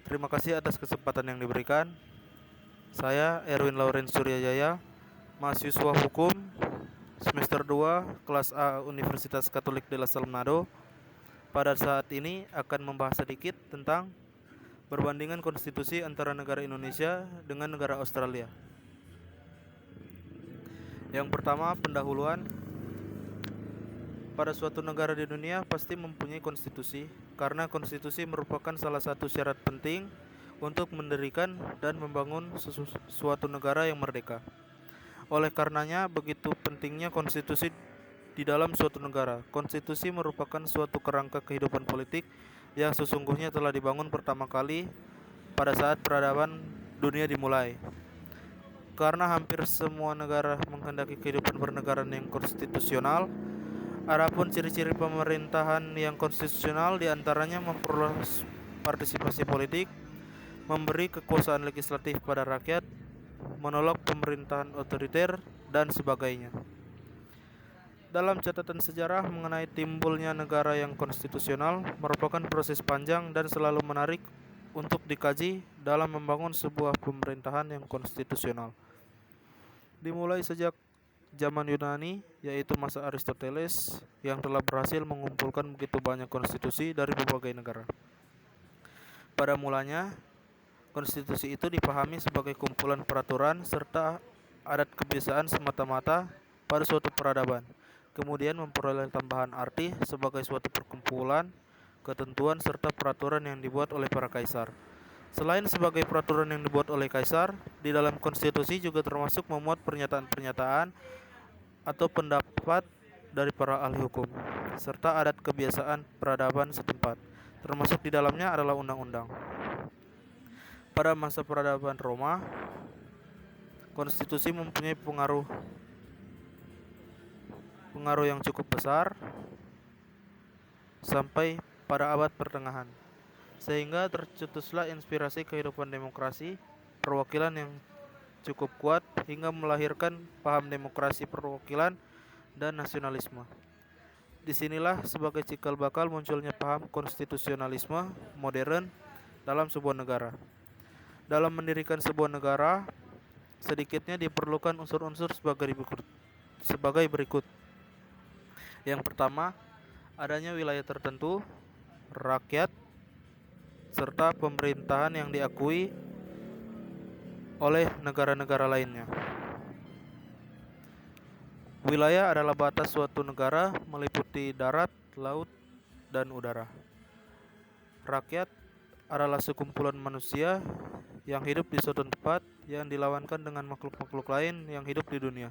Terima kasih atas kesempatan yang diberikan. Saya Erwin Lauren Suryajaya, mahasiswa hukum semester 2 kelas A Universitas Katolik de la Salle Manado. Pada saat ini akan membahas sedikit tentang perbandingan konstitusi antara negara Indonesia dengan negara Australia. Yang pertama, pendahuluan. Pada suatu negara di dunia pasti mempunyai konstitusi, karena konstitusi merupakan salah satu syarat penting untuk mendirikan dan membangun suatu negara yang merdeka. Oleh karenanya, begitu pentingnya konstitusi di dalam suatu negara. Konstitusi merupakan suatu kerangka kehidupan politik yang sesungguhnya telah dibangun pertama kali pada saat peradaban dunia dimulai. Karena hampir semua negara menghendaki kehidupan bernegara yang konstitusional, adapun ciri-ciri pemerintahan yang konstitusional diantaranya memperluas partisipasi politik, memberi kekuasaan legislatif pada rakyat, menolak pemerintahan otoriter, dan sebagainya. Dalam catatan sejarah mengenai timbulnya negara yang konstitusional merupakan proses panjang dan selalu menarik untuk dikaji dalam membangun sebuah pemerintahan yang konstitusional. Dimulai sejak zaman Yunani, yaitu masa Aristoteles, yang telah berhasil mengumpulkan begitu banyak konstitusi dari berbagai negara. Pada mulanya, konstitusi itu dipahami sebagai kumpulan peraturan serta adat kebiasaan semata-mata pada suatu peradaban, kemudian memperoleh tambahan arti sebagai suatu perkumpulan ketentuan serta peraturan yang dibuat oleh para kaisar. Selain sebagai peraturan yang dibuat oleh kaisar, di dalam konstitusi juga termasuk memuat pernyataan-pernyataan atau pendapat dari para ahli hukum, serta adat kebiasaan peradaban setempat. Termasuk di dalamnya adalah undang-undang. Pada masa peradaban Roma, konstitusi mempunyai pengaruh yang cukup besar sampai pada abad pertengahan, sehingga tercetuslah inspirasi kehidupan demokrasi perwakilan yang cukup kuat hingga melahirkan paham demokrasi perwakilan dan nasionalisme. Disinilah sebagai cikal bakal munculnya paham konstitusionalisme modern dalam sebuah negara. Dalam mendirikan sebuah negara, sedikitnya diperlukan unsur-unsur sebagai berikut. Yang pertama, adanya wilayah tertentu, rakyat, serta pemerintahan yang diakui oleh negara-negara lainnya. Wilayah adalah batas suatu negara meliputi darat, laut, dan udara. Rakyat adalah sekumpulan manusia yang hidup di suatu tempat yang dilawankan dengan makhluk-makhluk lain yang hidup di dunia.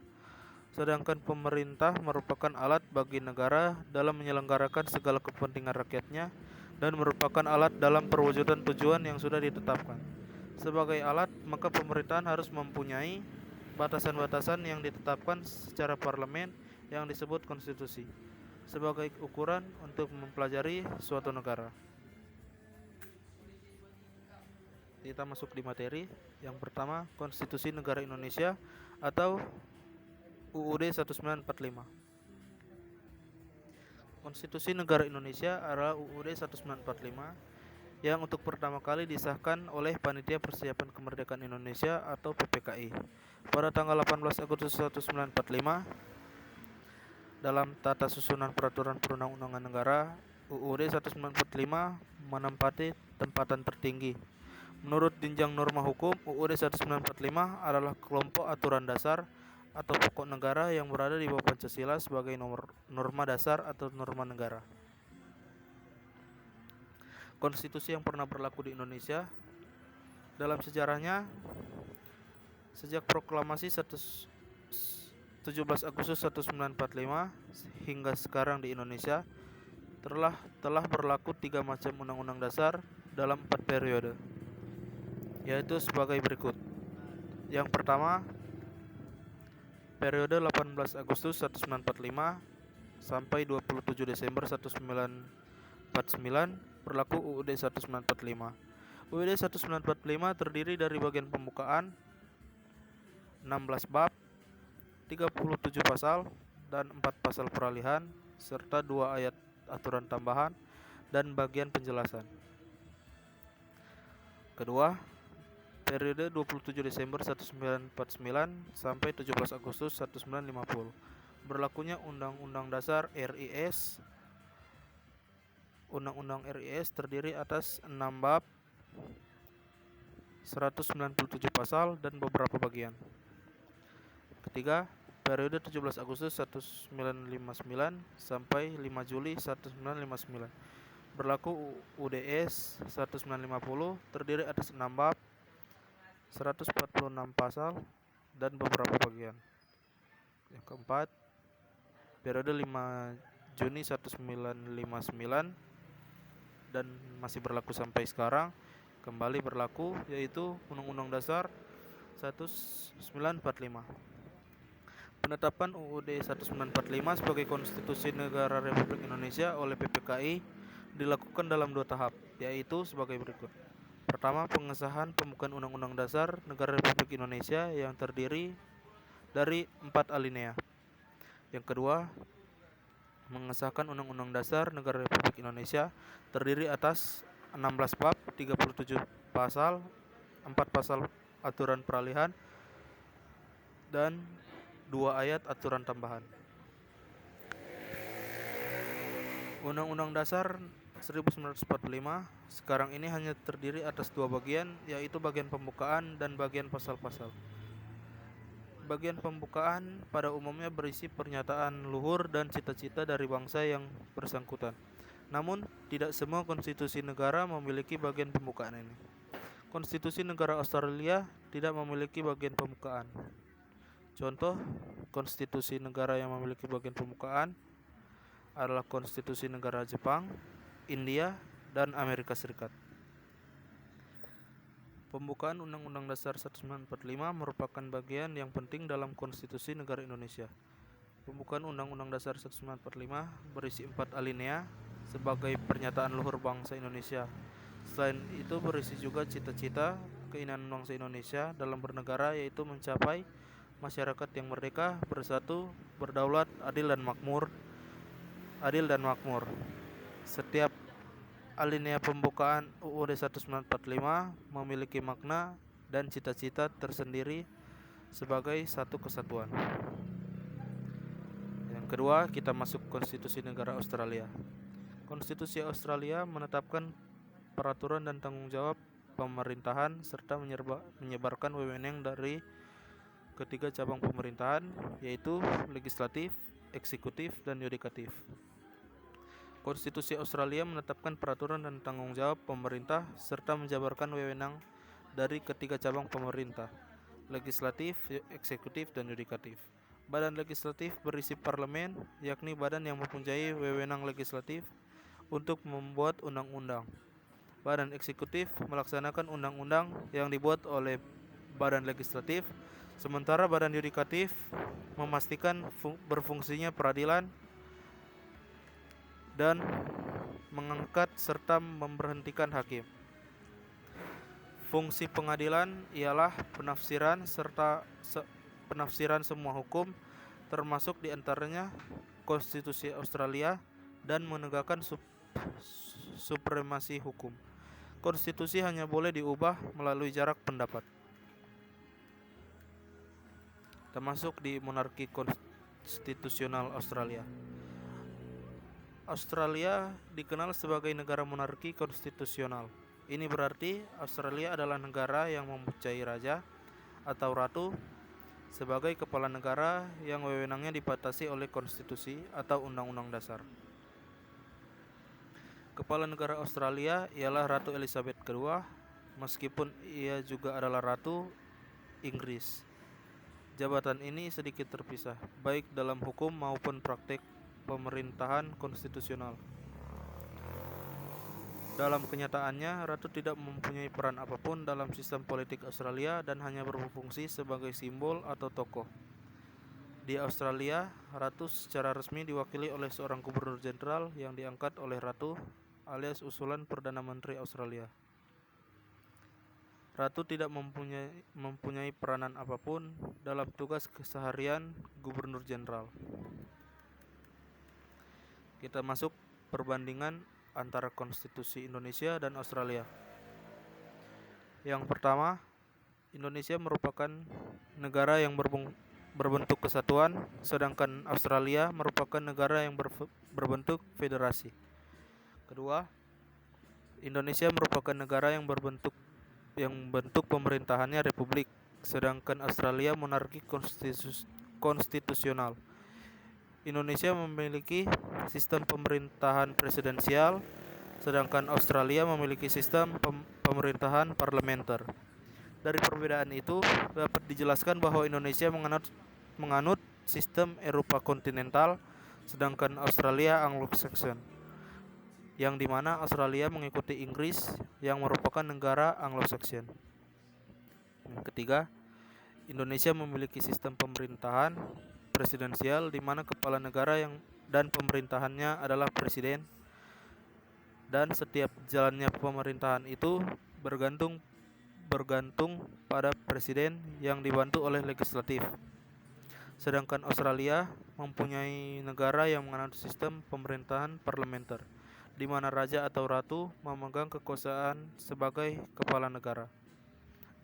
Sedangkan pemerintah merupakan alat bagi negara dalam menyelenggarakan segala kepentingan rakyatnya dan merupakan alat dalam perwujudan tujuan yang sudah ditetapkan. Sebagai alat, maka pemerintahan harus mempunyai batasan-batasan yang ditetapkan secara parlemen yang disebut konstitusi, sebagai ukuran untuk mempelajari suatu negara. Kita masuk di materi. Yang pertama, Konstitusi Negara Indonesia atau UUD 1945. Konstitusi Negara Indonesia adalah UUD 1945 yang untuk pertama kali disahkan oleh Panitia Persiapan Kemerdekaan Indonesia atau PPKI pada tanggal 18 Agustus 1945. Dalam tata susunan peraturan perundang-undangan negara, UUD 1945 menempati tempatan tertinggi. Menurut jenjang norma hukum, UUD 1945 adalah kelompok aturan dasar atau pokok negara yang berada di bawah Pancasila sebagai norma dasar atau norma negara. Konstitusi yang pernah berlaku di Indonesia dalam sejarahnya sejak proklamasi 17 Agustus 1945 hingga sekarang di Indonesia telah berlaku 3 macam undang-undang dasar dalam 4 periode, yaitu sebagai berikut. Yang pertama, periode 18 Agustus 1945 sampai 27 Desember 1949 berlaku UUD 1945. UUD 1945 terdiri dari bagian pembukaan, 16 bab, 37 pasal, dan 4 pasal peralihan, serta 2 ayat aturan tambahan dan bagian penjelasan. Kedua, periode 27 Desember 1949 sampai 17 Agustus 1950. Berlakunya Undang-Undang Dasar RIS. Undang-Undang RIS terdiri atas 6 bab, 197 pasal dan beberapa bagian. Ketiga, periode 17 Agustus 1959 sampai 5 Juli 1959. Berlaku UDS 1950 terdiri atas 6 bab, 146 pasal dan beberapa bagian. Yang keempat, periode 5 Juni 1959 dan masih berlaku sampai sekarang, kembali berlaku, yaitu Undang-Undang Dasar 1945. Penetapan UUD 1945 sebagai Konstitusi Negara Republik Indonesia oleh PPKI dilakukan dalam 2 tahap, yaitu sebagai berikut. Pertama, pengesahan pembukaan Undang-Undang Dasar Negara Republik Indonesia yang terdiri dari 4 alinea. Yang kedua, mengesahkan Undang-Undang Dasar Negara Republik Indonesia terdiri atas 16 bab, 37 pasal, 4 pasal aturan peralihan, dan 2 ayat aturan tambahan. Undang-Undang Dasar 1945 sekarang ini hanya terdiri atas 2 bagian, yaitu bagian pembukaan dan bagian pasal-pasal. Bagian pembukaan pada umumnya berisi pernyataan luhur dan cita-cita dari bangsa yang bersangkutan. Namun, tidak semua konstitusi negara memiliki bagian pembukaan ini. Konstitusi negara Australia tidak memiliki bagian pembukaan. Contoh, konstitusi negara yang memiliki bagian pembukaan adalah konstitusi negara Jepang, India, dan Amerika Serikat. Pembukaan Undang-Undang Dasar 1945 merupakan bagian yang penting dalam Konstitusi Negara Indonesia. Pembukaan Undang-Undang Dasar 1945 berisi 4 alinea sebagai pernyataan luhur bangsa Indonesia. Selain itu berisi juga cita-cita keinginan bangsa Indonesia dalam bernegara, yaitu mencapai masyarakat yang merdeka, bersatu, berdaulat, adil dan makmur. Setiap alinea pembukaan UUD 1945 memiliki makna dan cita-cita tersendiri sebagai satu kesatuan. Yang kedua, kita masuk Konstitusi Negara Australia. Konstitusi Australia menetapkan peraturan dan tanggung jawab pemerintahan serta menyebarkan wewenang dari ketiga cabang pemerintahan, yaitu legislatif, eksekutif, dan yudikatif. Konstitusi Australia menetapkan peraturan dan tanggung jawab pemerintah serta menjabarkan wewenang dari ketiga cabang pemerintah, legislatif, eksekutif, dan yudikatif. Badan legislatif berisi parlemen, yakni badan yang mempunyai wewenang legislatif untuk membuat undang-undang. Badan eksekutif melaksanakan undang-undang yang dibuat oleh badan legislatif, sementara badan yudikatif memastikan berfungsinya peradilan dan mengangkat serta memberhentikan hakim. Fungsi pengadilan ialah penafsiran serta penafsiran semua hukum, termasuk diantaranya Konstitusi Australia, dan menegakkan supremasi hukum. Konstitusi hanya boleh diubah melalui jarak pendapat. Termasuk di monarki konstitusional Australia. Australia dikenal sebagai negara monarki konstitusional. Ini berarti Australia adalah negara yang mempunyai raja atau ratu sebagai kepala negara yang wewenangnya dibatasi oleh konstitusi atau undang-undang dasar. Kepala negara Australia ialah Ratu Elizabeth II, meskipun ia juga adalah Ratu Inggris. Jabatan ini sedikit terpisah, baik dalam hukum maupun praktik pemerintahan konstitusional. Dalam kenyataannya, Ratu tidak mempunyai peran apapun dalam sistem politik Australia dan hanya berfungsi sebagai simbol atau tokoh. Di Australia, Ratu secara resmi diwakili oleh seorang gubernur jenderal yang diangkat oleh Ratu alias usulan Perdana Menteri Australia. Ratu tidak mempunyai peranan apapun dalam tugas keseharian gubernur jenderal. Kita masuk perbandingan antara konstitusi Indonesia dan Australia. Yang pertama, Indonesia merupakan negara yang berbentuk kesatuan, sedangkan Australia merupakan negara yang berbentuk federasi. Kedua, Indonesia merupakan negara yang bentuk pemerintahannya republik, sedangkan Australia monarki konstitusional. Indonesia memiliki sistem pemerintahan presidensial, sedangkan Australia memiliki sistem pemerintahan parlementer. Dari perbedaan itu dapat dijelaskan bahwa Indonesia menganut sistem Eropa kontinental, sedangkan Australia Anglo-Saxon, yang dimana Australia mengikuti Inggris yang merupakan negara Anglo-Saxon. Yang ketiga, Indonesia memiliki sistem pemerintahan presidensial di mana kepala negara dan pemerintahannya adalah presiden, dan setiap jalannya pemerintahan itu bergantung pada presiden yang dibantu oleh legislatif. Sedangkan Australia mempunyai negara yang menganut sistem pemerintahan parlementer, di mana raja atau ratu memegang kekuasaan sebagai kepala negara,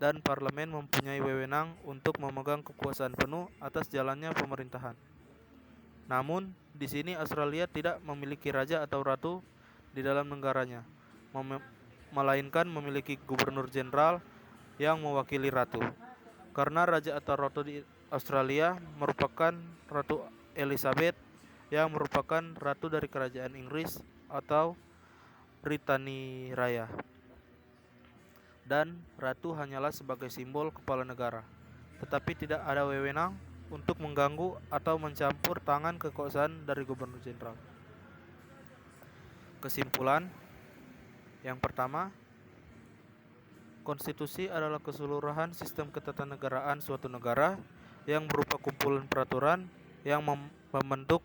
dan parlemen mempunyai wewenang untuk memegang kekuasaan penuh atas jalannya pemerintahan. Namun, di sini Australia tidak memiliki raja atau ratu di dalam negaranya, melainkan memiliki gubernur jenderal yang mewakili ratu. Karena raja atau ratu di Australia merupakan Ratu Elizabeth, yang merupakan ratu dari kerajaan Inggris atau Britania Raya. Dan ratu hanyalah sebagai simbol kepala negara, tetapi tidak ada wewenang untuk mengganggu atau mencampur tangan kekuasaan dari gubernur jenderal. Kesimpulan, yang pertama, konstitusi adalah keseluruhan sistem ketatanegaraan suatu negara yang berupa kumpulan peraturan yang membentuk,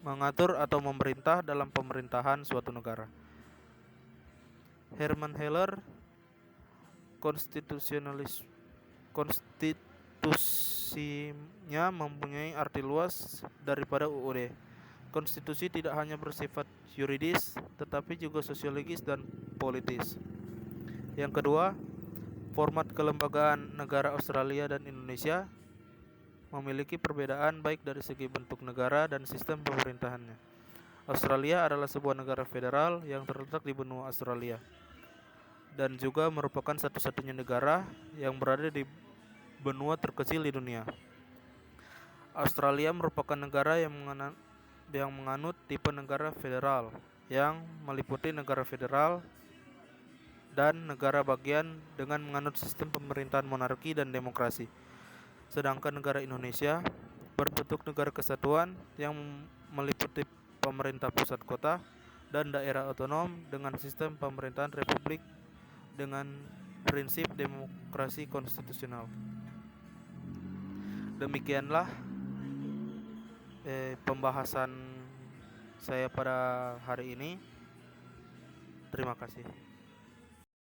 mengatur atau memerintah dalam pemerintahan suatu negara. Herman Heller, konstitusinya mempunyai arti luas daripada UUD. Konstitusi tidak hanya bersifat yuridis, tetapi juga sosiologis dan politis. Yang kedua, format kelembagaan negara Australia dan Indonesia memiliki perbedaan baik dari segi bentuk negara dan sistem pemerintahannya. Australia adalah sebuah negara federal yang terletak di benua Australia, dan juga merupakan satu-satunya negara yang berada di benua terkecil di dunia. Australia merupakan negara yang menganut tipe negara federal, yang meliputi negara federal dan negara bagian dengan menganut sistem pemerintahan monarki dan demokrasi. Sedangkan negara Indonesia berbentuk negara kesatuan yang meliputi pemerintah pusat kota dan daerah otonom dengan sistem pemerintahan republik dengan prinsip demokrasi konstitusional. Demikianlah pembahasan saya pada hari ini. Terima kasih.